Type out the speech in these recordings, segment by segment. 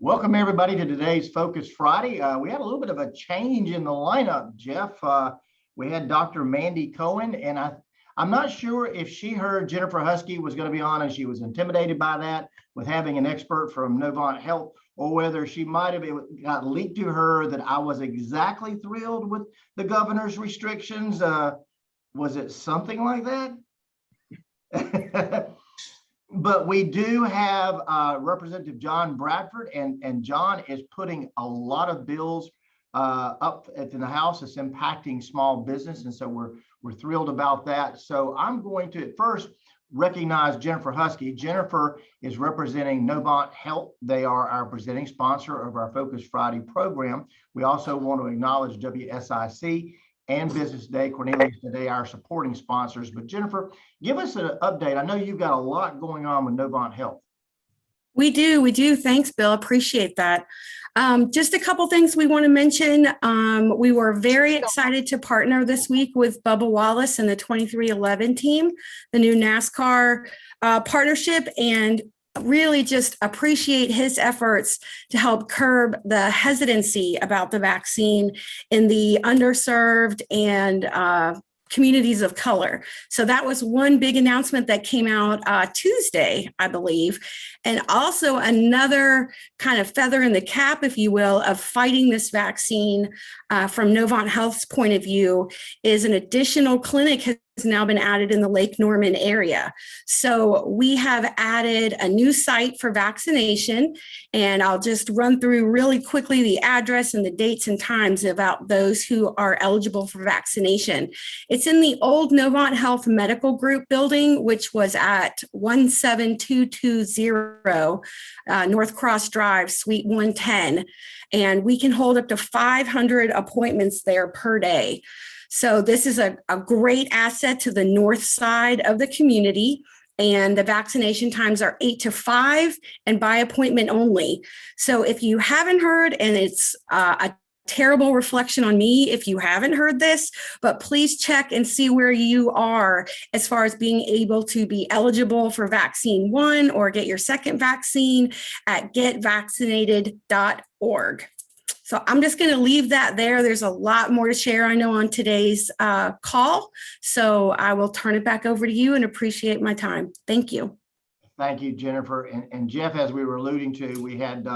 Welcome everybody to today's Focus Friday. We had a little bit of a change in the lineup, Jeff. We had Dr. Mandy Cohen, and I'm not sure if she heard Jennifer Husky was going to be on and she was intimidated by that with having an expert from Novant Health, or whether she might have got leaked to her that I was exactly thrilled with the governor's restrictions. Was it something like that? But we do have Representative John Bradford, and John is putting a lot of bills up in the House that's impacting small business, and so we're thrilled about that. So I'm going to at first recognize Jennifer Husky. Jennifer is representing Novant Health. They are our presenting sponsor of our Focus Friday program. We also want to acknowledge WSIC and Business Day, Cornelius Today, our supporting sponsors. But Jennifer, give us an update. I know you've got a lot going on with Novant Health. We do. Thanks, Bill. Appreciate that. Just a couple things we want to mention. We were very excited to partner this week with Bubba Wallace and the 2311 team, the new NASCAR partnership, and really just appreciate his efforts to help curb the hesitancy about the vaccine in the underserved and communities of color. So that was one big announcement that came out Tuesday, I believe. And also another kind of feather in the cap, if you will, of fighting this vaccine from Novant Health's point of view is an additional clinic has now been added in the Lake Norman area. So we have added a new site for vaccination, and I'll just run through really quickly the address and the dates and times about those who are eligible for vaccination. It's in the old Novant Health Medical Group building, which was at 17220 North Cross Drive, Suite 110. And we can hold up to 500 appointments there per day. So this is a great asset to the north side of the community. And the vaccination times are 8 to 5 and by appointment only. So if you haven't heard, and it's a terrible reflection on me if you haven't heard this, but please check and see where you are as far as being able to be eligible for vaccine 1 or get your second vaccine at getvaccinated.org. So I'm just going to leave that there. There's a lot more to share, I know, on today's call. So I will turn it back over to you and appreciate my time. Thank you. Thank you, Jennifer. And Jeff, as we were alluding to, we had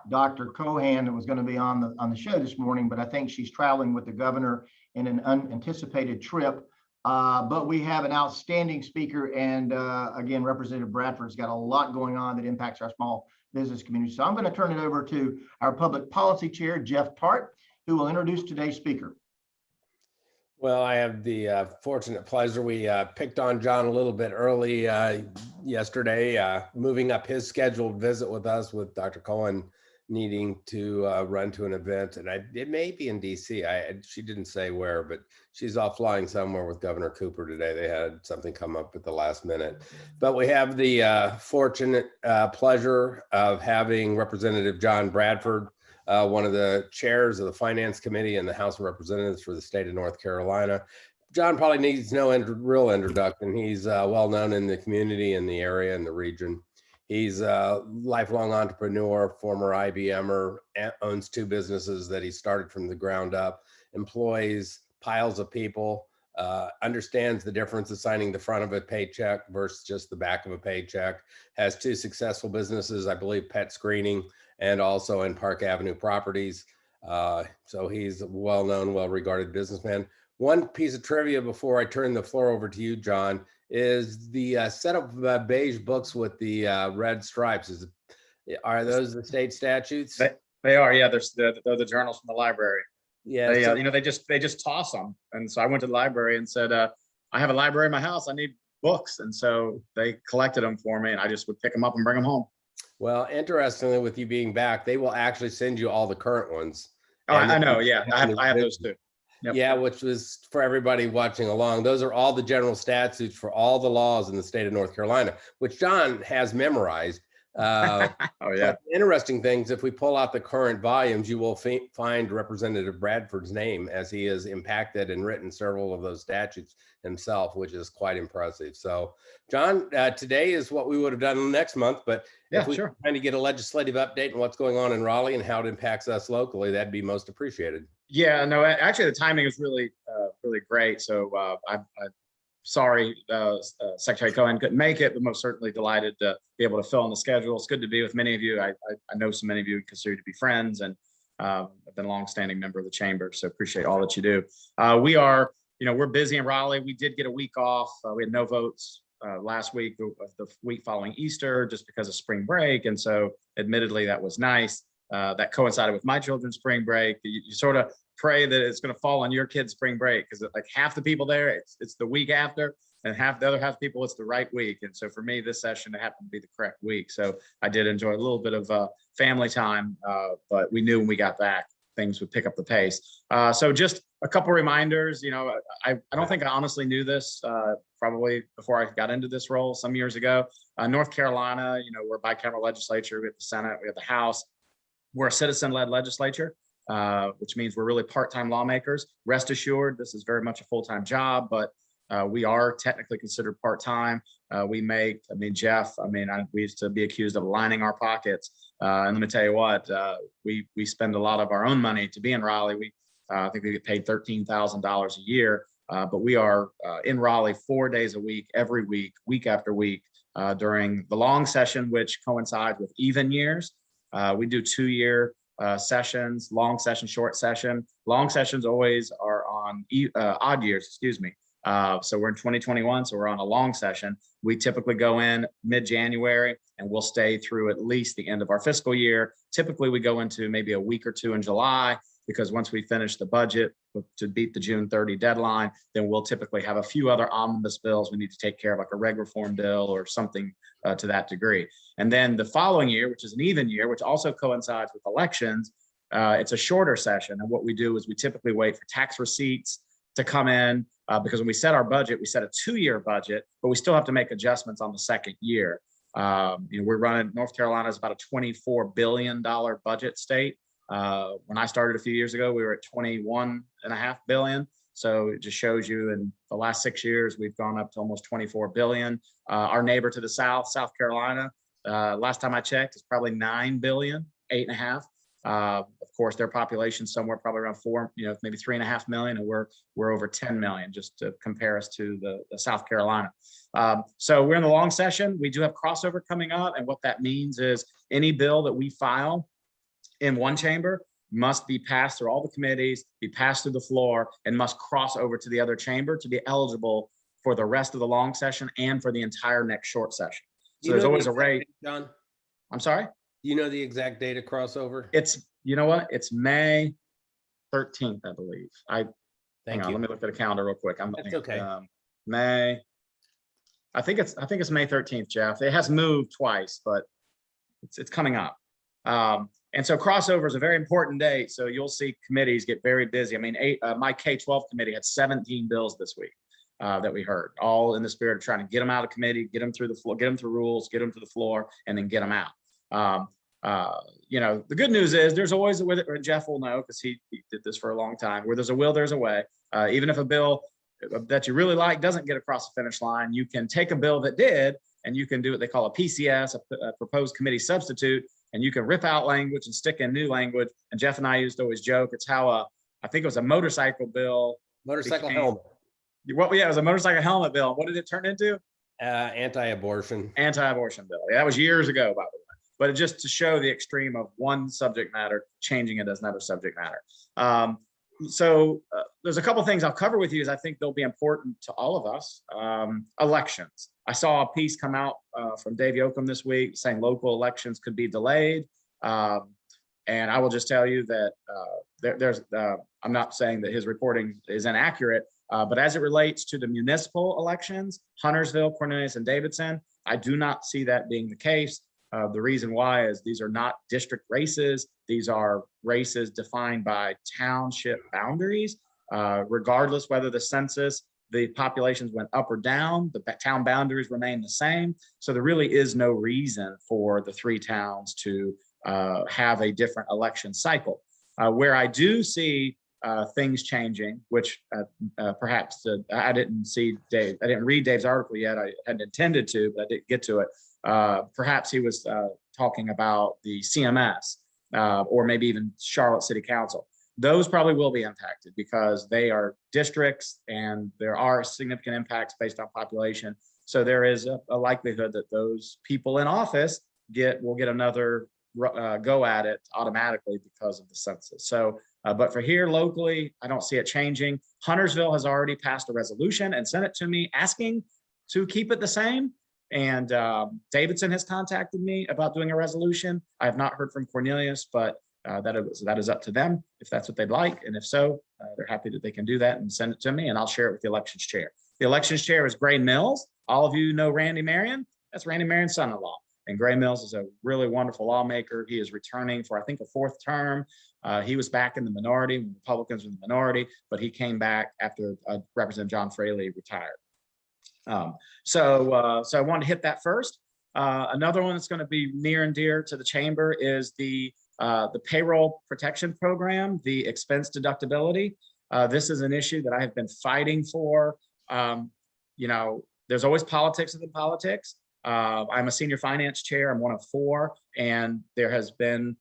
Dr. Cohan that was going to be on the show this morning, but I think she's traveling with the governor in an unanticipated trip. But we have an outstanding speaker, and again, Representative Bradford's got a lot going on that impacts our small business community. So I'm going to turn it over to our public policy chair, Jeff Tarte, who will introduce today's speaker. Well, I have the fortunate pleasure. We picked on John a little bit early yesterday, moving up his scheduled visit with us with Dr. Cohen needing to run to an event. And it may be in DC. She didn't say where, but she's off flying somewhere with Governor Cooper today. They had something come up at the last minute. But we have the fortunate pleasure of having Representative John Bradford, one of the chairs of the Finance Committee in the House of Representatives for the state of North Carolina. John probably needs no real introduction. He's well known in the community, in the area, in the region. He's a lifelong entrepreneur, former IBMer, owns 2 businesses that he started from the ground up, employs piles of people, understands the difference of signing the front of a paycheck versus just the back of a paycheck, has 2 successful businesses, I believe, pet screening, and also in Park Avenue Properties. So he's a well-known, well-regarded businessman. One piece of trivia before I turn the floor over to you, John, is the set of beige books with the red stripes. Are those the state statutes? They are, yeah. They're the journals from the library. Yeah, they just toss them. And so I went to the library and said, I have a library in my house. I need books. And so they collected them for me, and I just would pick them up and bring them home. Well, interestingly, with you being back, they will actually send you all the current ones. Oh, I know. Yeah, I have those too. Yep. Yeah, which was for everybody watching along. Those are all the general statutes for all the laws in the state of North Carolina, which John has memorized. Oh, yeah. But the interesting things, if we pull out the current volumes, you will find Representative Bradford's name, as he has impacted and written several of those statutes himself, which is quite impressive. So, John, today is what we would have done next month, but Yeah, if we sure. trying to get a legislative update on what's going on in Raleigh and how it impacts us locally, that'd be most appreciated. Yeah, no, actually the timing is really, really great. So I'm sorry Secretary Cohen couldn't make it, but most certainly delighted to be able to fill in the schedule. It's good to be with many of you. I know so many of you consider to be friends, and I've been a longstanding member of the chamber, so appreciate all that you do. We are, we're busy in Raleigh. We did get a week off. We had no votes last week, the week following Easter, just because of spring break. And so admittedly, that was nice. That coincided with my children's spring break. You sort of pray that it's going to fall on your kid's spring break, because like half the people there, it's the week after, and the other half of people, it's the right week. And so for me, this session, it happened to be the correct week. So I did enjoy a little bit of family time, but we knew when we got back, things would pick up the pace. So just a couple reminders, I don't think I honestly knew this probably before I got into this role some years ago. North Carolina, we're a bicameral legislature. We have the Senate, we have the House. We're a citizen-led legislature, which means we're really part-time lawmakers. Rest assured, this is very much a full-time job, but we are technically considered part-time. Jeff, we used to be accused of lining our pockets. And let me tell you what, we spend a lot of our own money to be in Raleigh. I think we get paid $13,000 a year, but we are in Raleigh 4 days a week, every week, week after week, during the long session, which coincides with even years. We do 2-year sessions, long session, short session. Long sessions always are on odd years, excuse me. So we're in 2021, so we're on a long session. We typically go in mid-January and we'll stay through at least the end of our fiscal year. Typically, we go into maybe a week or two in July, because once we finish the budget to beat the June 30 deadline, then we'll typically have a few other omnibus bills we need to take care of, like a reg reform bill or something to that degree. And then the following year, which is an even year, which also coincides with elections, it's a shorter session. And what we do is we typically wait for tax receipts to come in, because when we set our budget, we set a 2-year budget, but we still have to make adjustments on the second year. We're running, North Carolina is about a $24 billion budget state. When I started a few years ago, we were at 21.5 billion. So it just shows you in the last 6 years, we've gone up to almost 24 billion. Our neighbor to the south, South Carolina, last time I checked, is probably 9 billion, 8.5. Of course, their population somewhere probably around 4, maybe 3.5 million, and we're over 10 million, just to compare us to the South Carolina. So we're in the long session. We do have crossover coming up, and what that means is any bill that we file in one chamber must be passed through all the committees, be passed through the floor, and must cross over to the other chamber to be eligible for the rest of the long session and for the entire next short session. So there's always a rate. John, I'm sorry? do you know the exact date of crossover? It's, you know what? It's May 13th, I believe. Hang on, let me look at a calendar real quick. That's okay. May. I think it's May 13th, Jeff. It has moved twice, but it's coming up. And so crossover is a very important date. So you'll see committees get very busy. My K-12 committee had 17 bills this week that we heard, all in the spirit of trying to get them out of committee, get them through the floor, get them through rules, get them to the floor, and then get them out. The good news is there's always a will, or Jeff will know because he did this for a long time, where there's a will, there's a way. Even if a bill that you really like doesn't get across the finish line, you can take a bill that did, and you can do what they call a PCS, a proposed committee substitute, and you can rip out language and stick in new language. And Jeff and I used to always joke, it's how I think it was a motorcycle bill. Motorcycle helmet. Well, yeah, it was a motorcycle helmet bill. What did it turn into? Anti-abortion. Anti-abortion bill. Yeah, that was years ago, by the way. But it just to show the extreme of one subject matter, changing it as another subject matter. So there's a couple things I'll cover with you, as I think they'll be important to all of us. Elections. I saw a piece come out from Dave Yoakum this week saying local elections could be delayed. And I will just tell you that I'm not saying that his reporting is inaccurate, but as it relates to the municipal elections, Huntersville, Cornelius, and Davidson, I do not see that being the case. The reason why is these are not district races. These are races defined by township boundaries, regardless whether the census the populations went up or down, the town boundaries remain the same. So there really is no reason for the 3 towns to have a different election cycle. Where I do see things changing, which perhaps I didn't read Dave's article yet. I hadn't intended to, but I didn't get to it. Perhaps he was talking about the CMS or maybe even Charlotte City Council. Those probably will be impacted because they are districts and there are significant impacts based on population. So there is a likelihood that those people in office will get another go at it automatically because of the census. So, but for here locally, I don't see it changing. Huntersville has already passed a resolution and sent it to me asking to keep it the same. And Davidson has contacted me about doing a resolution. I have not heard from Cornelius, but that is up to them if that's what they'd like. And if so, they're happy that they can do that and send it to me, and I'll share it with the elections chair. The elections chair is Gray Mills. All of you know Randy Marion. That's Randy Marion's son-in-law. And Gray Mills is a really wonderful lawmaker. He is returning for, I think, a 4th term. He was back in the minority when Republicans were in the minority, but he came back after Representative John Fraley retired. So I wanted to hit that first. Another one that's going to be near and dear to the chamber is the payroll protection program, the expense deductibility. This is an issue that I have been fighting for. You know, there's always politics within politics. I'm a senior finance chair. I'm one of 4, and there has been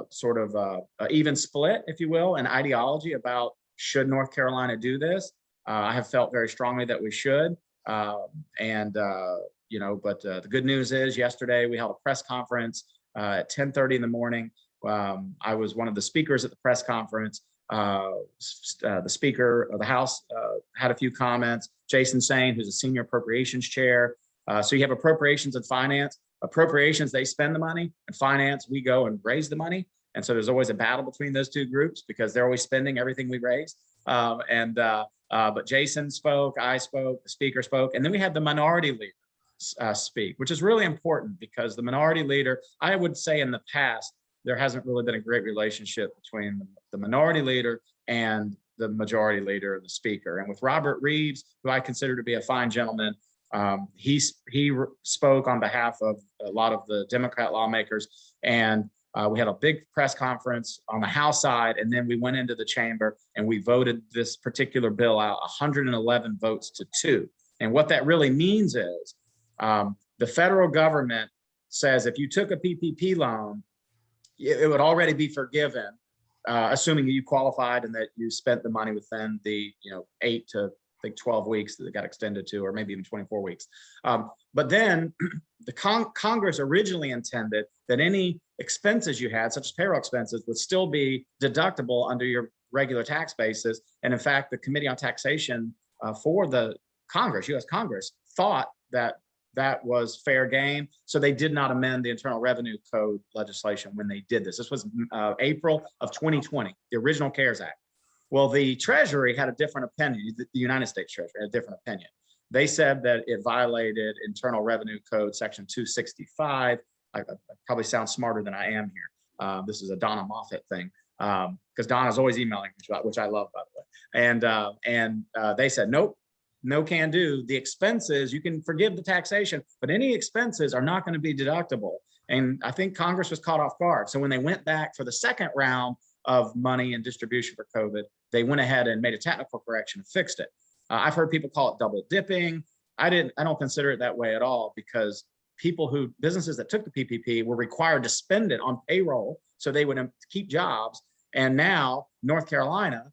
sort of an even split, if you will, an ideology about should North Carolina do this. I have felt very strongly that we should. You know, but the good news is yesterday we held a press conference at 10:30 in the morning. I was one of the speakers at the press conference. The Speaker of the House had a few comments. Jason Sain, who's a senior appropriations chair. So you have appropriations and finance. Appropriations, they spend the money, and finance, we go and raise the money. And so there's always a battle between those 2 groups because they're always spending everything we raise. But Jason spoke, I spoke, the speaker spoke, and then we had the minority leader speak, which is really important because the minority leader, I would say in the past, there hasn't really been a great relationship between the minority leader and the majority leader, the speaker. And with Robert Reeves, who I consider to be a fine gentleman, he spoke on behalf of a lot of the Democrat lawmakers, and we had a big press conference on the House side, and then we went into the chamber and we voted this particular bill out 111 votes to 2. And what that really means is the federal government says if you took a PPP loan, it would already be forgiven, assuming you qualified and that you spent the money within the 8 to I think 12 weeks that it got extended to, or maybe even 24 weeks. But then the Congress originally intended that any expenses you had, such as payroll expenses, would still be deductible under your regular tax basis. And in fact, the Committee on Taxation for the Congress, U.S. Congress, thought that that was fair game. So they did not amend the Internal Revenue Code legislation when they did this. This was April of 2020, the original CARES Act. Well, the Treasury had a different opinion. The United States Treasury had a different opinion. They said that it violated Internal Revenue Code Section 265. I probably sound smarter than I am here. This is a Donna Moffat thing, because Donna's always emailing me, which I love, by the way. And they said, nope, no can do. The expenses, you can forgive the taxation, but any expenses are not going to be deductible. And I think Congress was caught off guard. So when they went back for the second round of money and distribution for COVID, they went ahead and made a technical correction and fixed it. I've heard people call it double dipping. I don't consider it that way at all, because businesses that took the PPP were required to spend it on payroll so they would keep jobs. And now North Carolina,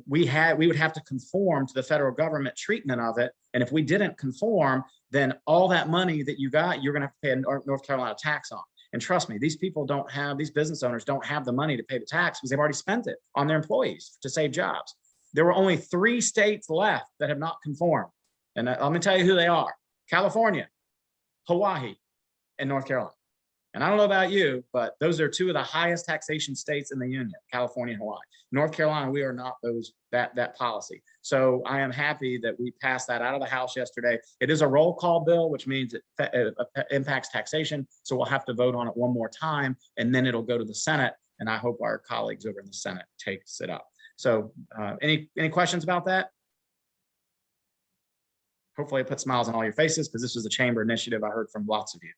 we would have to conform to the federal government treatment of it. And if we didn't conform, then all that money that you got, you're going to have to pay a North Carolina tax on. And trust me, these business owners don't have the money to pay the tax because they've already spent it on their employees to save jobs. There were only 3 states left that have not conformed. And let me tell you who they are: California, Hawaii, and North Carolina. And I don't know about you, but those are 2 of the highest taxation states in the union, California and Hawaii. North Carolina, we are not that policy. So I am happy that we passed that out of the House yesterday. It is a roll call bill, which means it impacts taxation. So we'll have to vote on it one more time, and then it'll go to the Senate. And I hope our colleagues over in the Senate takes it up. So any questions about that? hopefully it puts smiles on all your faces because this was a chamber initiative I heard from lots of you.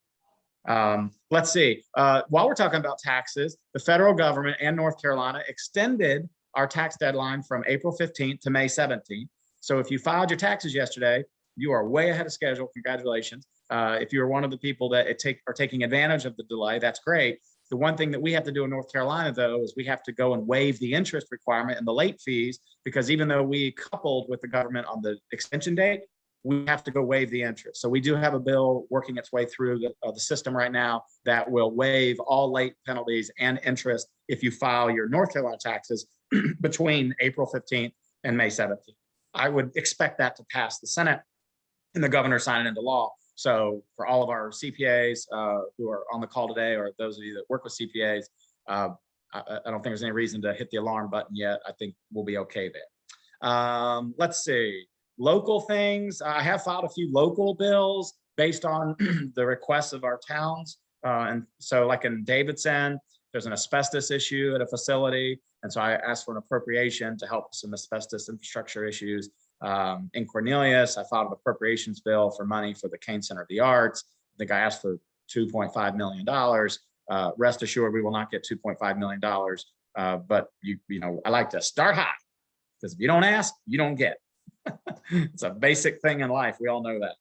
Let's see, while we're talking about taxes, the federal government and North Carolina extended our tax deadline from April 15th to May 17th. So if you filed your taxes yesterday, you are way ahead of schedule. Congratulations. If you're one of the people that are taking advantage of the delay, that's great. The one thing that we have to do in North Carolina, though, is we have to go and waive the interest requirement and the late fees, because even though we coupled with the government on the extension date, we have to go waive the interest. So we do have a bill working its way through the system right now that will waive all late penalties and interest if you file your North Carolina taxes between April 15th and May 17th. I would expect that to pass the Senate and the governor sign it into law. So for all of our CPAs who are on the call today, or those of you that work with CPAs, I don't think there's any reason to hit the alarm button yet. I think we'll be okay there. Let's see, local things. I have filed a few local bills based on the requests of our towns. And so like in Davidson, there's an asbestos issue at a facility. And so I asked for an appropriation to help some asbestos infrastructure issues. In Cornelius, I filed an appropriations bill for money for the Kane Center of the Arts. I think I asked for $2.5 million. Rest assured, we will not get $2.5 million. But you know, I like to start high, because if you don't ask, you don't get. It's a basic thing in life. We all know that.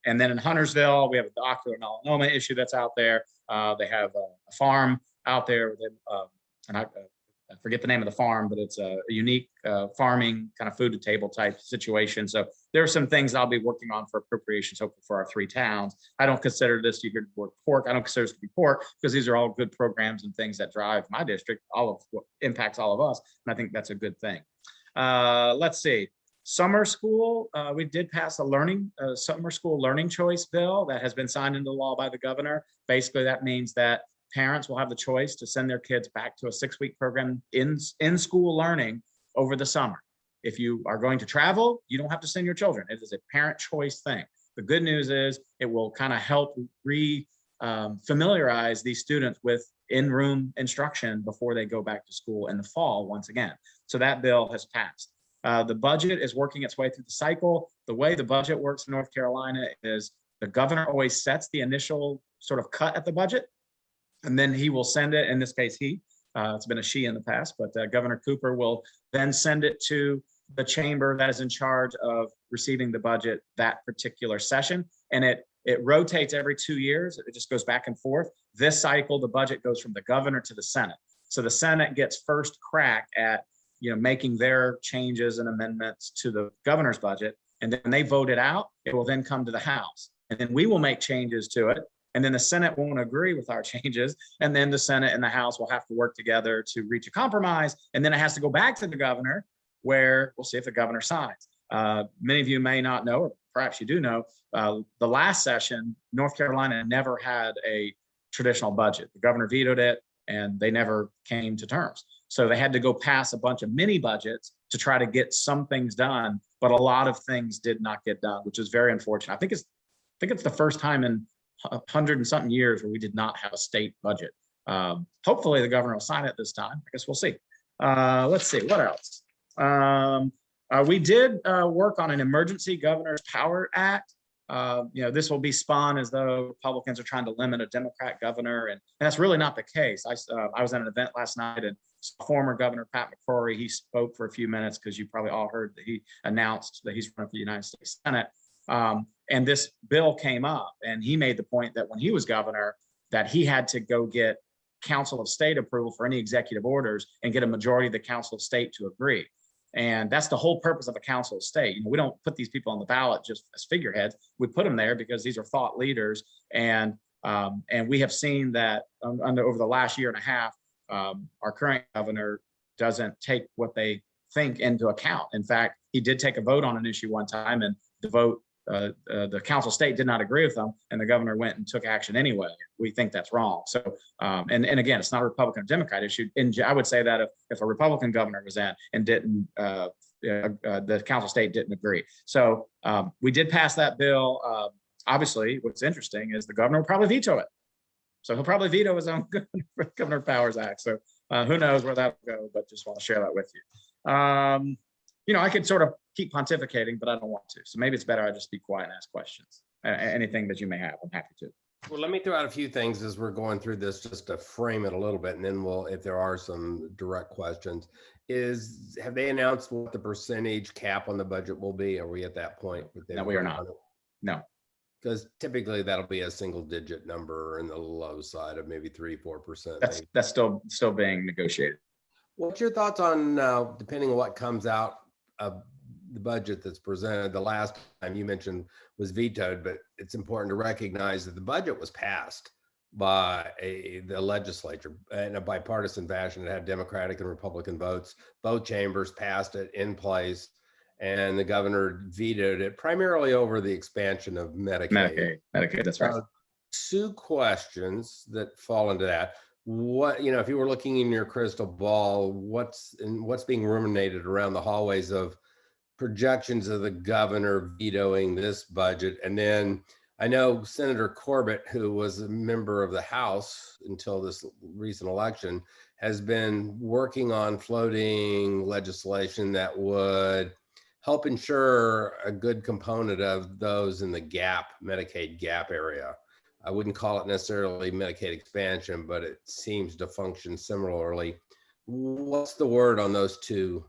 And then in Huntersville, we have a ocular melanoma issue that's out there. They have a farm out there, and I forget the name of the farm, but it's a unique farming kind of food to table type situation. So there are some things I'll be working on for appropriations, hopefully for our 3 towns. I don't consider this, you could work pork. I don't consider this to be pork, because these are all good programs and things that drive my district, all of what impacts all of us. And I think that's a good thing. Let's see. Summer school, we did pass a summer school learning choice bill that has been signed into law by the governor. Basically, that means that parents will have the choice to send their kids back to a 6-week program in school learning over the summer. If you are going to travel, you don't have to send your children. It is a parent choice thing. The good news is it will kind of help familiarize these students with in-room instruction before they go back to school in the fall once again. So that bill has passed. The budget is working its way through the cycle. The way the budget works in North Carolina is the governor always sets the initial sort of cut at the budget, and then he will send it, in this case, it's been a she in the past, but Governor Cooper will then send it to the chamber that is in charge of receiving the budget that particular session. And it rotates every 2 years. It just goes back and forth. This cycle, the budget goes from the governor to the Senate. So the Senate gets first crack at making their changes and amendments to the governor's budget. And then when they vote it out, it will then come to the House. And then we will make changes to it. And then the Senate won't agree with our changes. And then the Senate and the House will have to work together to reach a compromise. And then it has to go back to the governor, where we'll see if the governor signs. Many of you may not know, or perhaps you do know, the last session, North Carolina never had a traditional budget. The governor vetoed it, and they never came to terms. So they had to go pass a bunch of mini budgets to try to get some things done, but a lot of things did not get done, which is very unfortunate. I think it's the first time in 100 and something years where we did not have a state budget. Hopefully the governor will sign it this time. I guess we'll see. Let's see, what else? We did work on an Emergency Governor's Power Act. This will be spun as though Republicans are trying to limit a Democrat governor, and that's really not the case. I was at an event last night, and former Governor Pat McCrory, he spoke for a few minutes, because you probably all heard that he announced that he's running for the United States Senate. And this bill came up, and he made the point that when he was governor, that he had to go get Council of State approval for any executive orders and get a majority of the Council of State to agree. And that's the whole purpose of a Council of State. We don't put these people on the ballot just as figureheads. We put them there because these are thought leaders. And we have seen that over the last year and a half, our current governor doesn't take what they think into account. In fact, he did take a vote on an issue one time, and the vote, the Council of State did not agree with them, and the governor went and took action anyway. We think that's wrong. So, and again, it's not a Republican or Democrat issue. And I would say that if a Republican governor was in and didn't, the Council of State didn't agree. So we did pass that bill. Obviously, what's interesting is the governor will probably veto it. So he'll probably veto his own Governor Powers Act. So who knows where that will go, but just want to share that with you. I could sort of keep pontificating, but I don't want to. So maybe it's better I just be quiet and ask questions. Anything that you may have, I'm happy to. Well, let me throw out a few things as we're going through this, just to frame it a little bit, and then we'll, if there are some direct questions, have they announced what the percentage cap on the budget will be? Are we at that point? No, we are not. No. Because typically that'll be a single digit number in the low side of maybe 3-4%. That's still being negotiated. What's your thoughts on, depending on what comes out of the budget that's presented? The last time you mentioned was vetoed, but it's important to recognize that the budget was passed by the legislature in a bipartisan fashion. It had Democratic and Republican votes. Both chambers passed it in place, and the governor vetoed it primarily over the expansion of Medicaid. Medicaid, that's right. Two questions that fall into that. What, if you were looking in your crystal ball, what's being ruminated around the hallways of projections of the governor vetoing this budget? And then I know Senator Corbett, who was a member of the House until this recent election, has been working on floating legislation that would help ensure a good component of those in the Medicaid gap area. I wouldn't call it necessarily Medicaid expansion, but it seems to function similarly. What's the word on those two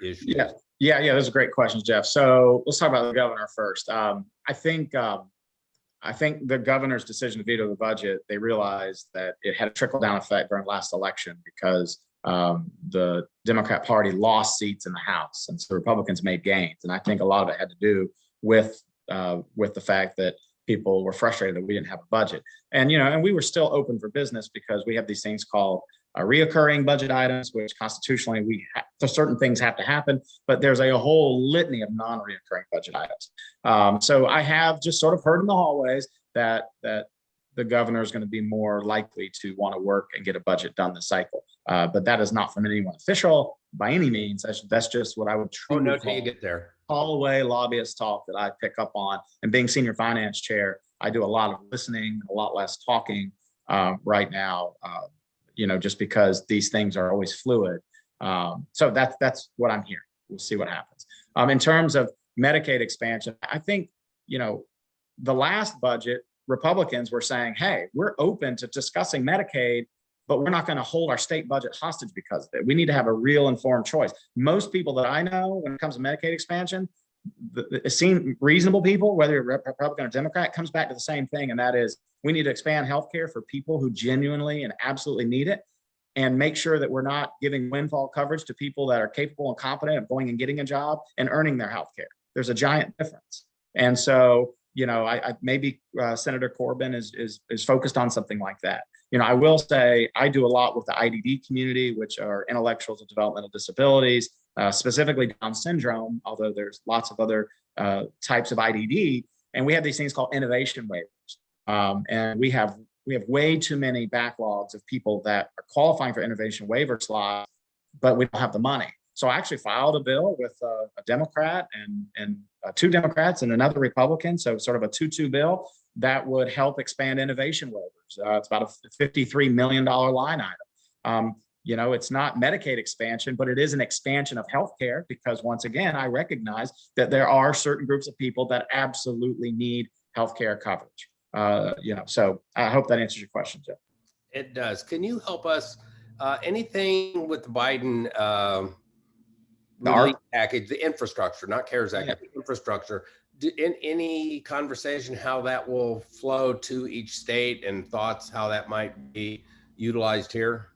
issues? Yeah, those are great questions, Jeff. So let's talk about the governor first. I think the governor's decision to veto the budget, they realized that it had a trickle down effect during last election because the Democrat Party lost seats in the House, and so Republicans made gains. And I think a lot of it had to do with the fact that people were frustrated that we didn't have a budget. And and we were still open for business because we have these things called reoccurring budget items, which constitutionally certain things have to happen, but there's a whole litany of non-reoccurring budget items. So I have just sort of heard in the hallways that the governor is going to be more likely to want to work and get a budget done this cycle. But that is not from anyone official by any means. That's just what I would truly till you get there. Hallway lobbyist talk that I pick up on. And being senior finance chair, I do a lot of listening, a lot less talking right now. Just because these things are always fluid. So that's what I'm hearing. We'll see what happens. In terms of Medicaid expansion, I think, the last budget, Republicans were saying, hey, we're open to discussing Medicaid, but we're not going to hold our state budget hostage because of it. We need to have a real informed choice. Most people that I know when it comes to Medicaid expansion, it seems reasonable people, whether you're Republican or Democrat, comes back to the same thing. And that is, we need to expand healthcare for people who genuinely and absolutely need it, and make sure that we're not giving windfall coverage to people that are capable and competent of going and getting a job and earning their healthcare. There's a giant difference. And so, I maybe Senator Corbin is focused on something like that. I will say I do a lot with the IDD community, which are intellectuals with developmental disabilities, specifically Down syndrome, although there's lots of other types of IDD. And we have these things called innovation waivers. And we have way too many backlogs of people that are qualifying for innovation waiver slots, but we don't have the money. So I actually filed a bill with a Democrat and two Democrats and another Republican. So sort of a 2-2 bill that would help expand innovation waivers. It's about a $53 million line item. It's not Medicaid expansion, but it is an expansion of healthcare because once again, I recognize that there are certain groups of people that absolutely need healthcare coverage. So I hope that answers your question, Jeff. It does. Can you help us? Anything with the Biden relief package, the infrastructure, not CARES Act, the infrastructure? In any conversation, how that will flow to each state and thoughts how that might be utilized here?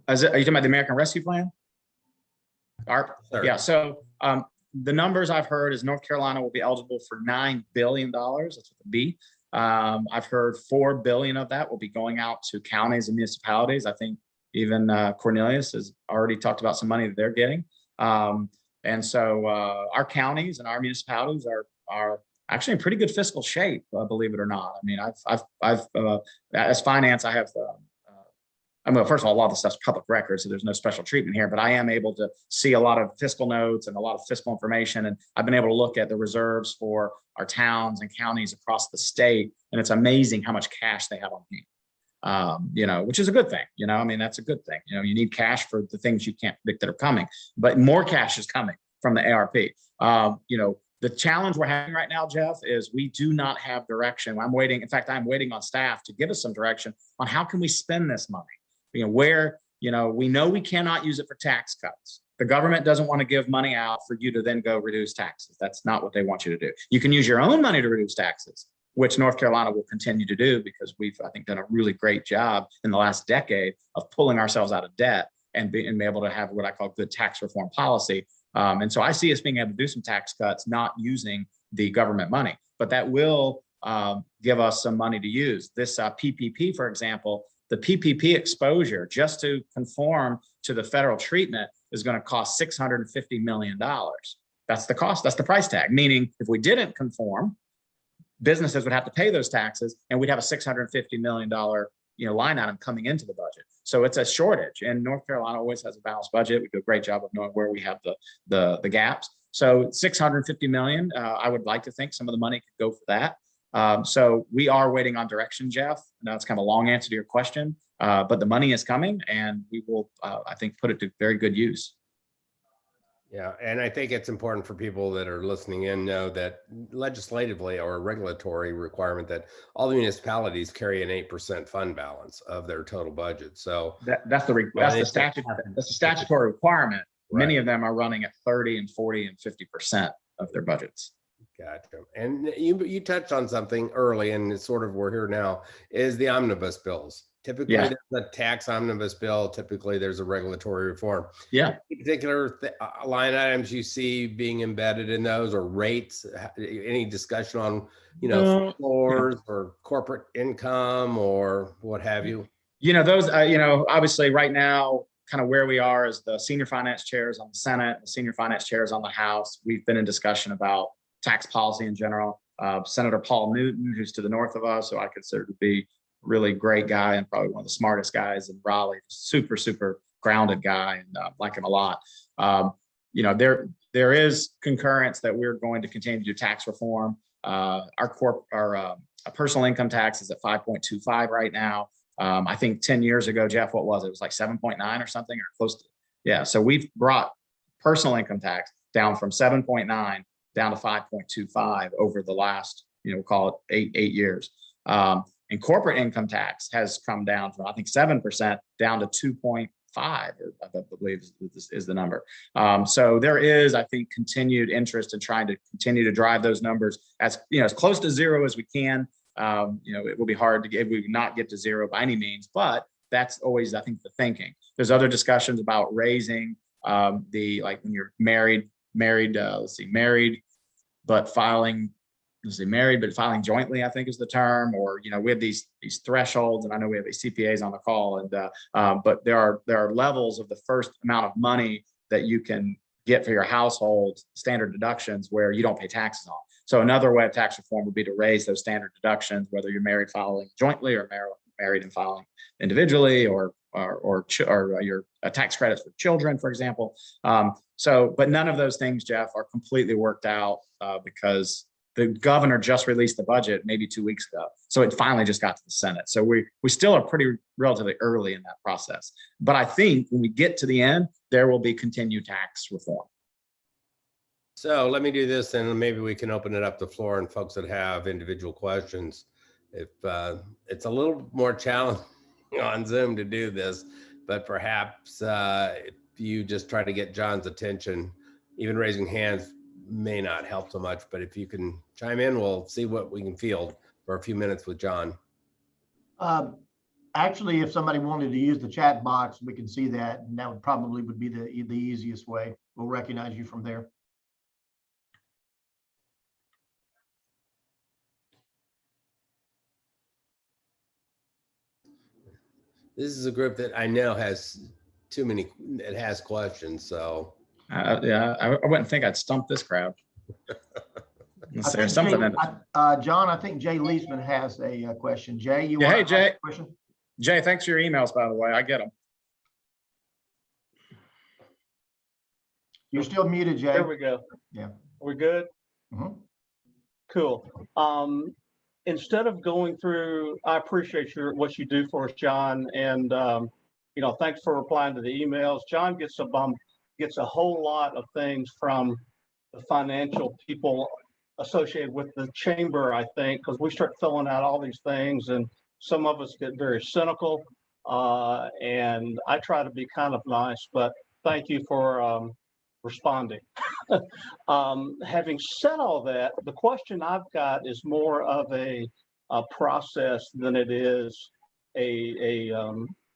Are you talking about the American Rescue Plan? Yeah. So the numbers I've heard is North Carolina will be eligible for $9 billion. That's with a B. I've heard $4 billion of that will be going out to counties and municipalities. I think even Cornelius has already talked about some money that they're getting. And so our counties and our municipalities are actually in pretty good fiscal shape, believe it or not. I mean, I've as finance, I have, first of all, a lot of the stuff's public record, so there's no special treatment here, but I am able to see a lot of fiscal notes and a lot of fiscal information. And I've been able to look at the reserves for our towns and counties across the state. And it's amazing how much cash they have on hand. Which is a good thing. That's a good thing. You need cash for the things you can't predict that are coming, but more cash is coming. from the ARP. The challenge we're having right now, Jeff, is we do not have direction. I'm waiting. In fact, I'm waiting on staff to give us some direction on how can we spend this money. We know we cannot use it for tax cuts. The government doesn't want to give money out for you to then go reduce taxes. That's not what they want you to do. You can use your own money to reduce taxes, which North Carolina will continue to do because we've, I think, done a really great job in the last decade of pulling ourselves out of debt and be able to have what I call good tax reform policy. And so I see us being able to do some tax cuts, not using the government money, but that will give us some money to use. This PPP, for example, the PPP exposure just to conform to the federal treatment is going to cost $650 million. That's the cost. That's the price tag. Meaning if we didn't conform, businesses would have to pay those taxes and we'd have a $650 million line item coming into the budget. So it's a shortage, and North Carolina always has a balanced budget. We do a great job of knowing where we have the gaps. So $650 million, I would like to think some of the money could go for that. So we are waiting on direction, Jeff. Now it's kind of a long answer to your question, but the money is coming and we will, I think, put it to very good use. Yeah, and I think it's important for people that are listening in know that legislatively or a regulatory requirement that all the municipalities carry an 8% fund balance of their total budget. So that's the statutory requirement. Right. Many of them are running at 30 and 40 and 50% of their budgets. Gotcha. And you touched on something early, and it's sort of we're here now, is the omnibus bills. Typically, there's a tax omnibus bill. Typically, there's a regulatory reform. Yeah. Any particular line items you see being embedded in those, or rates? Any discussion on, floors or corporate income or what have you? Those, obviously right now, kind of where we are is the senior finance chairs on the Senate, the senior finance chairs on the House. We've been in discussion about tax policy in general. Senator Paul Newton, who's to the north of us, who I consider to be really great guy and probably one of the smartest guys in Raleigh, super, super grounded guy, and like him a lot. There is concurrence that we're going to continue to do tax reform. Our personal income tax is at 5.25 right now. I think 10 years ago, Jeff, what was it? It was like 7.9 or something, or close to. Yeah. So we've brought personal income tax down from 7.9 down to 5.25 over the last, we'll call it eight years. And corporate income tax has come down from, I think, 7% down to 2.5, I believe is the number. So there is, I think, continued interest in trying to continue to drive those numbers as close to zero as we can. It will be hard we would not get to zero by any means, but that's always, I think, the thinking. There's other discussions about raising when you're married, but filing jointly, I think is the term, or, we have these thresholds, and I know we have these CPAs on the call, and but there are levels of the first amount of money that you can get for your household, standard deductions, where you don't pay taxes on. So another way of tax reform would be to raise those standard deductions, whether you're married filing jointly or married and filing individually, or your tax credits for children, for example. But none of those things, Jeff, are completely worked out because the governor just released the budget maybe 2 weeks ago. So it finally just got to the Senate. So we still are relatively early in that process. But I think when we get to the end, there will be continued tax reform. So let me do this, and maybe we can open it up to the floor and folks that have individual questions. If it's a little more challenging on Zoom to do this, but perhaps if you just try to get John's attention, even raising hands may not help so much, but if you can chime in, we'll see what we can field for a few minutes with John. Actually, if somebody wanted to use the chat box, we can see that, and that would be the easiest way. We'll recognize you from there. This is a group that I know has it has questions, so. Yeah, I wouldn't think I'd stump this crowd. There's something in it. John, I think Jay Leesman has a question. Jay, you want to Jay. ask a question? Jay, thanks for your emails, by the way. I get them. You're still muted, Jay. There we go. Yeah. We're good? Mm-hmm. Cool. Instead of going through, I appreciate what you do for us, John, and thanks for replying to the emails. John gets gets a whole lot of things from the financial people associated with the chamber, I think, because we start filling out all these things and some of us get very cynical. And I try to be kind of nice, but thank you for responding. Having said all that, the question I've got is more of a process than it is a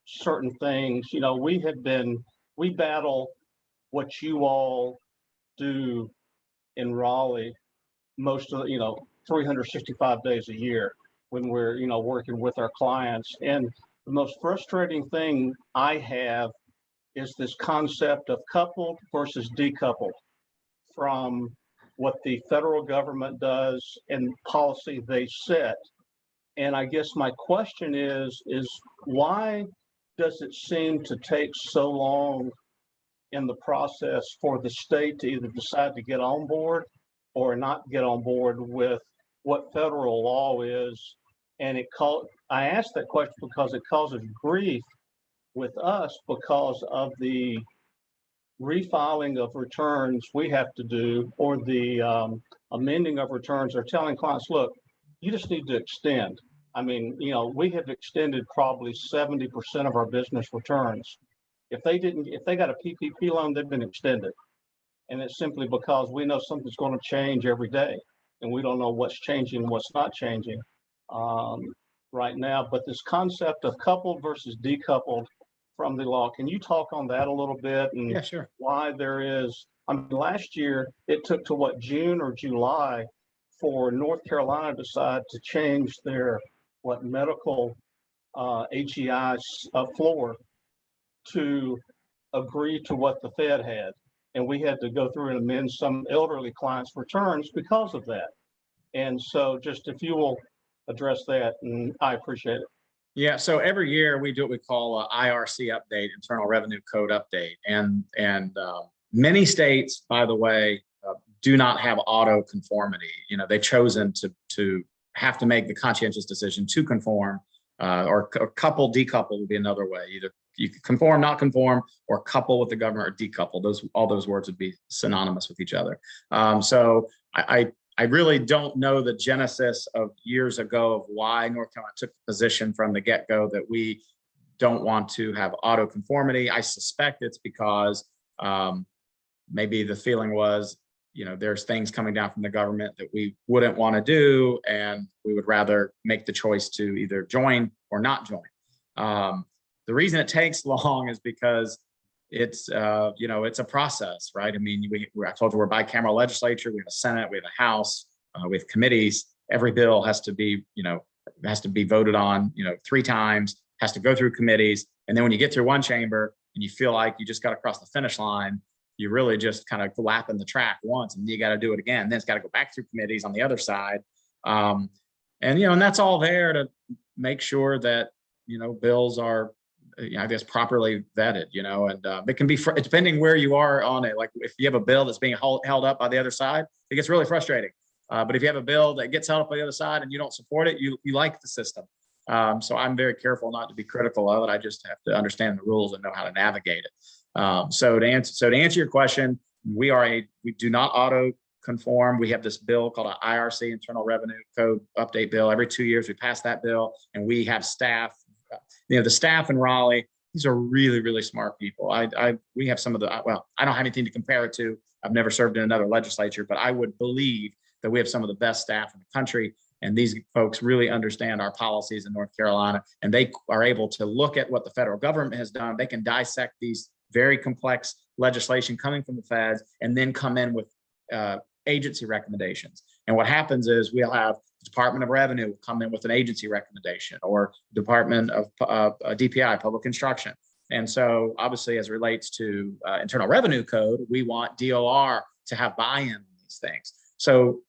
certain things. You know, we battle what you all do in Raleigh most of the, 365 days a year when we're, working with our clients. And the most frustrating thing I have is this concept of coupled versus decoupled from what the federal government does and policy they set. And I guess my question is why does it seem to take so long in the process for the state to either decide to get on board or not get on board with what federal law is? And I asked that question because it causes grief with us because of the refiling of returns we have to do, or the amending of returns, or telling clients, look, you just need to extend. I mean, we have extended probably 70% of our business returns. If they got a PPP loan, they've been extended. And it's simply because we know something's going to change every day, and we don't know what's changing and what's not changing right now. But this concept of coupled versus decoupled from the law, can you talk on that a little bit? And Yeah, sure. Why there is, last year it took to June or July for North Carolina to decide to change their medical HEI floor to agree to what the Fed had. And we had to go through and amend some elderly clients' returns because of that. And so just if you will address that, and I appreciate it. Yeah, so every year we do what we call a IRC update, Internal Revenue Code update. And many states, by the way, do not have auto conformity. They've chosen to have to make the conscientious decision to conform, or couple, decouple would be another way. Either you can conform, not conform, or couple with the government, or decouple. All those words would be synonymous with each other. So I really don't know the genesis of years ago of why North Carolina took the position from the get-go that we don't want to have auto conformity. I suspect it's because maybe the feeling was, there's things coming down from the government that we wouldn't want to do, and we would rather make the choice to either join or not join. The reason it takes long is because it's it's a process, right? I mean, I told you we're a bicameral legislature. We have a Senate, we have a House, we have committees. Every bill has to be voted on, 3 times, has to go through committees. And then when you get through one chamber and you feel like you just got across the finish line, you really just kind of lapping the track once, and you got to do it again. Then it's got to go back through committees on the other side. And that's all there to make sure that, bills are, I guess, properly vetted, and it can be, depending where you are on it. Like if you have a bill that's being held up by the other side, it gets really frustrating. But if you have a bill that gets held up by the other side and you don't support it, you like the system. So I'm very careful not to be critical of it. I just have to understand the rules and know how to navigate it. So to answer your question, we do not auto conform. We have this bill called an IRC, Internal Revenue Code update bill. Every 2 years we pass that bill, and we have staff. The staff in Raleigh, these are really, really smart people. We have some of I don't have anything to compare it to. I've never served in another legislature, but I would believe that we have some of the best staff in the country. And these folks really understand our policies in North Carolina, and they are able to look at what the federal government has done. They can dissect these very complex legislation coming from the feds, and then come in with agency recommendations. And what happens is we'll have the Department of Revenue come in with an agency recommendation, or Department of DPI, Public Instruction. And so obviously, as it relates to Internal Revenue Code, we want DOR to have buy-in on these things. So,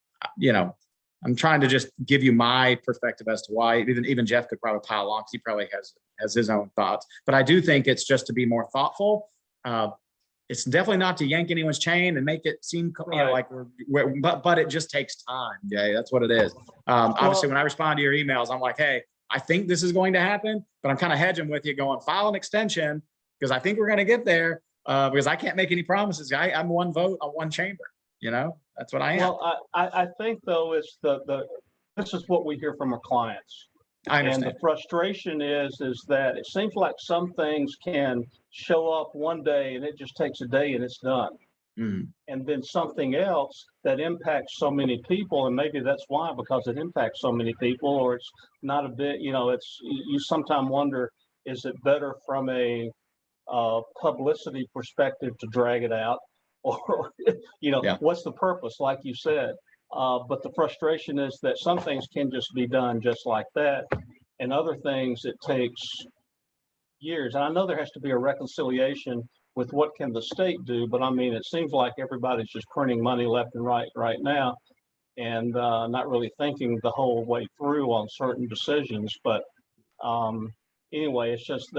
I'm trying to just give you my perspective as to why. Even Jeff could probably pile on, because he probably has his own thoughts. But I do think it's just to be more thoughtful. It's definitely not to yank anyone's chain and make it seem like but it just takes time. Yeah, that's what it is. Obviously, when I respond to your emails, I'm like, hey, I think this is going to happen, but I'm kind of hedging with you, going file an extension because I think we're going to get there. because I can't make any promises. I'm one vote on one chamber. That's what I am. Well, I think though, it's this is what we hear from our clients. I And understand. the frustration is that it seems like some things can show up one day and it just takes a day and it's done. Mhm. And then something else that impacts so many people, and maybe that's why, because it impacts so many people, or it's not a bit, you sometimes wonder, is it better from a publicity perspective to drag it out? Or, Yeah. what's the purpose, like you said? But the frustration is that some things can just be done just like that. And other things, it takes years. And I know there has to be a reconciliation with what can the state do, but I mean, it seems like everybody's just printing money left and right now, and not really thinking the whole way through on certain decisions. But anyway, it's just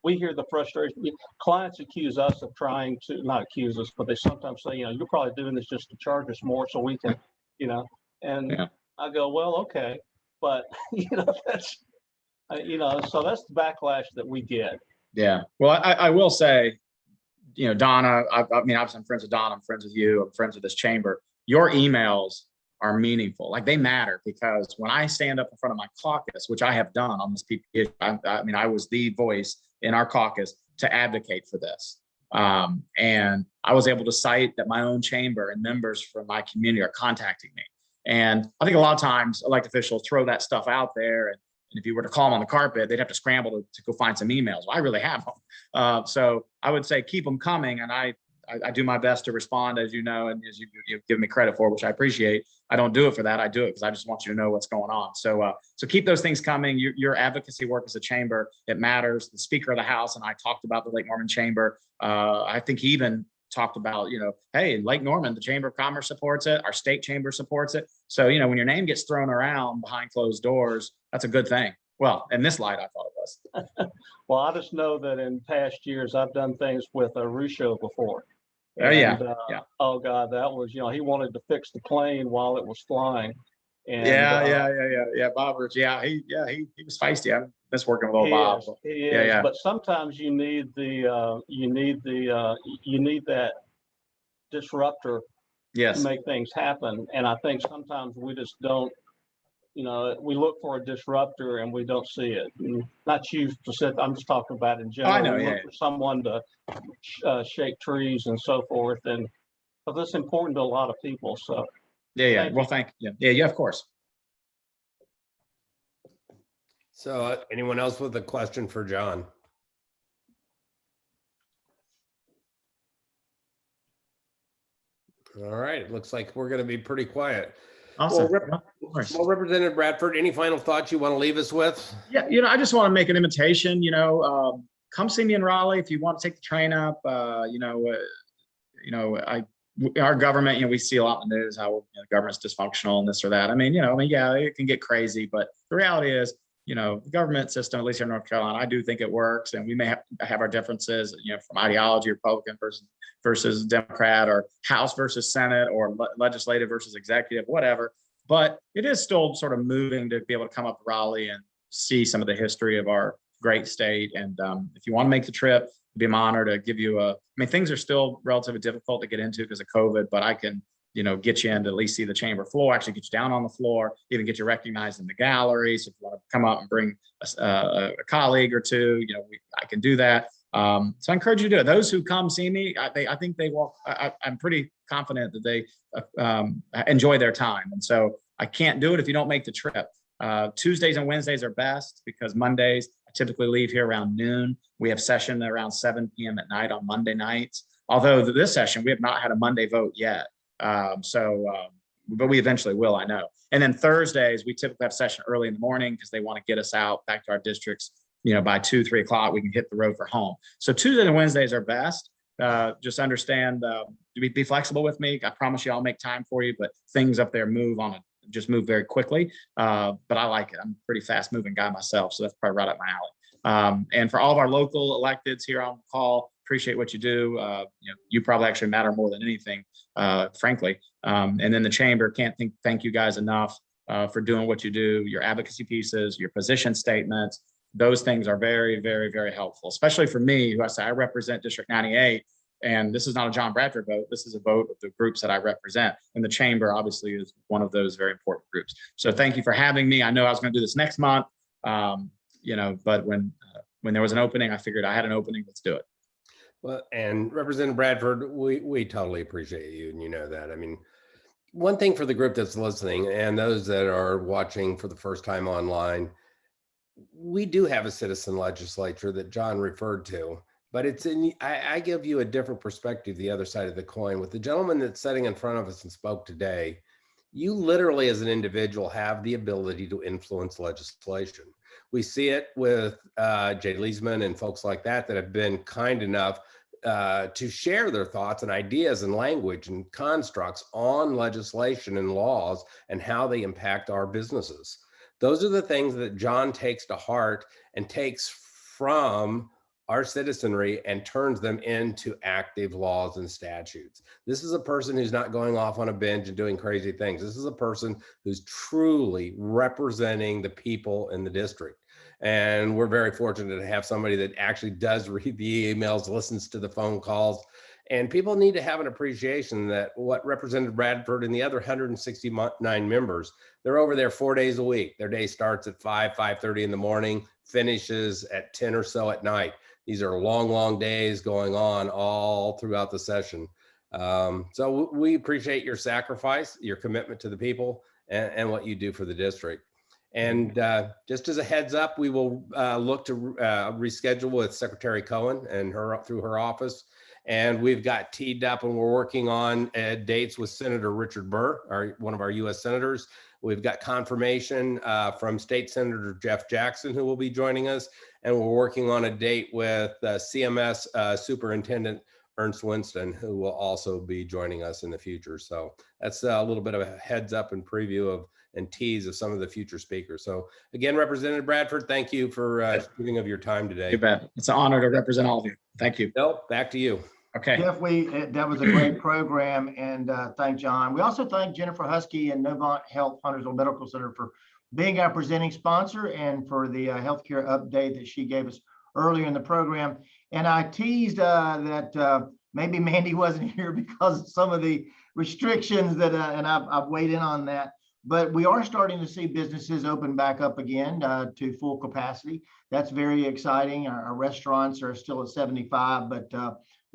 we hear the frustration. Clients accuse us of trying to, not accuse us, but they sometimes say, you're probably doing this just to charge us more so we can, and Yeah. I go, well, okay, but that's, so that's the backlash that we get. Yeah. Well, I will say, Donna, I mean, obviously I'm friends with Donna, I'm friends with you, I'm friends with this chamber. Your emails are meaningful. Like, they matter, because when I stand up in front of my caucus, which I have done on this PP issue, I was the voice in our caucus to advocate for this. And I was able to cite that my own chamber and members from my community are contacting me. And I think a lot of times elected officials throw that stuff out there, and if you were to call them on the carpet, they'd have to scramble to go find some emails. Well, I really have them. So I would say keep them coming. And I do my best to respond, as you know, and as you give me credit for, which I appreciate. I don't do it for that. I do it because I just want you to know what's going on. So keep those things coming. Your advocacy work as a chamber, it matters. The Speaker of the House and I talked about the Lake Norman Chamber. I think he even talked about, hey, Lake Norman, the Chamber of Commerce supports it. Our state chamber supports it. So, when your name gets thrown around behind closed doors, that's a good thing. Well, in this light, I thought it was. Well, I just know that in past years, I've done things with a Ruscio before. Oh, yeah. Yeah. Oh God, that was, he wanted to fix the plane while it was flying. And yeah. Bob Rich. Yeah, he was feisty. I miss working with old Bob. He is. Yeah. But sometimes you need that disruptor to make things happen. And I think sometimes we just don't, we look for a disruptor and we don't see it. And not you specific. I'm just talking about in general. I know. We look for someone to shake trees and so forth, and but that's important to a lot of people. So yeah. Well, thank you. Yeah, of course. So anyone else with a question for John? All right, it looks like we're going to be pretty quiet. Awesome. Well, Representative Bradford, any final thoughts you want to leave us with? Yeah, I just want to make an invitation. Come see me in Raleigh if you want to take the train up. Our government, we see a lot in the news how the government's dysfunctional and this or that. Yeah, it can get crazy, but the reality is, the government system, at least here in North Carolina, I do think it works, and we may have our differences, from ideology, Republican versus Democrat, or House versus Senate, or legislative versus executive, whatever. But it is still sort of moving to be able to come up to Raleigh and see some of the history of our great state. And if you want to make the trip, it'd be my honor to give you things are still relatively difficult to get into because of COVID, but I can, get you in to at least see the chamber floor, actually get you down on the floor, even get you recognized in the gallery. So if you want to come up and bring a colleague or two, I can do that. So I encourage you to do it. Those who come see me, I think they will. I'm pretty confident that they enjoy their time. And so I can't do it if you don't make the trip. Tuesdays and Wednesdays are best because Mondays, I typically leave here around noon. We have session around 7 p.m. at night on Monday nights. Although this session, we have not had a Monday vote yet. But we eventually will, I know. And then Thursdays, we typically have session early in the morning because they want to get us out back to our districts. By 2-3 o'clock, we can hit the road for home. So Tuesdays and Wednesdays are best. Just understand, be flexible with me. I promise you I'll make time for you, but things up there just move very quickly. But I like it. I'm a pretty fast moving guy myself. So that's probably right up my alley. And for all of our local electeds here on the call, appreciate what you do. You probably actually matter more than anything, frankly. And then the chamber can't thank you guys enough for doing what you do, your advocacy pieces, your position statements. Those things are very, very, very helpful, especially for me, who I represent District 98. And this is not a John Bradford vote. This is a vote of the groups that I represent. And the chamber obviously is one of those very important groups. So thank you for having me. I know I was going to do this next month, but when there was an opening, I figured I had an opening, let's do it. Well, and Representative Bradford, we totally appreciate you, and you know that. I mean, one thing for the group that's listening and those that are watching for the first time online, we do have a citizen legislature that John referred to, but I give you a different perspective, the other side of the coin. With the gentleman that's sitting in front of us and spoke today, you literally as an individual have the ability to influence legislation. We see it with Jay Leesman and folks like that have been kind enough to share their thoughts and ideas and language and constructs on legislation and laws and how they impact our businesses. Those are the things that John takes to heart and takes from our citizenry and turns them into active laws and statutes. This is a person who's not going off on a binge and doing crazy things. This is a person who's truly representing the people in the district. And we're very fortunate to have somebody that actually does read the emails, listens to the phone calls, and people need to have an appreciation that what Representative Bradford and the other 169 members, they're over there 4 days a week. Their day starts at 5:30 in the morning, finishes at 10 or so at night. These are long, long days going on all throughout the session. So we appreciate your sacrifice, your commitment to the people, and what you do for the district. And just as a heads up, we will look to reschedule with Secretary Cohen and through her office. And we've got teed up and we're working on dates with Senator Richard Burr, one of our U.S. senators. We've got confirmation from State Senator Jeff Jackson, who will be joining us. And we're working on a date with CMS Superintendent Ernst Winston, who will also be joining us in the future. So that's a little bit of a heads up and preview and tease of some of the future speakers. So again, Representative Bradford, thank you for giving of your time today. You bet. It's an honor to represent all of you. Thank you. Bill, back to you. Okay. Jeff, that was a great program, and thank John. We also thank Jennifer Husky and Novant Health Huntersville Medical Center for being our presenting sponsor and for the healthcare update that she gave us earlier in the program. And I teased that maybe Mandy wasn't here because of some of the restrictions that, and I've weighed in on that. But we are starting to see businesses open back up again to full capacity. That's very exciting. Our restaurants are still at 75, but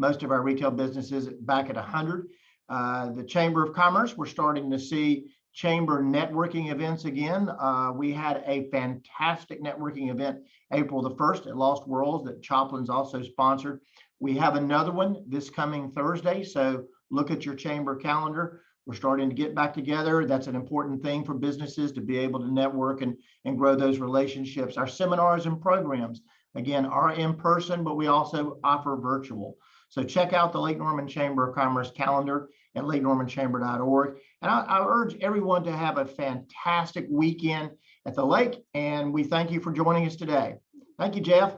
most of our retail businesses back at 100. The Chamber of Commerce, we're starting to see chamber networking events again. We had a fantastic networking event April the 1st at Lost Worlds that Choplin's also sponsored. We have another one this coming Thursday, so look at your chamber calendar. We're starting to get back together. That's an important thing for businesses to be able to network and grow those relationships. Our seminars and programs, again, are in person, but we also offer virtual. So check out the Lake Norman Chamber of Commerce calendar at lakenormanchamber.org. And I urge everyone to have a fantastic weekend at the lake. And we thank you for joining us today. Thank you, Jeff.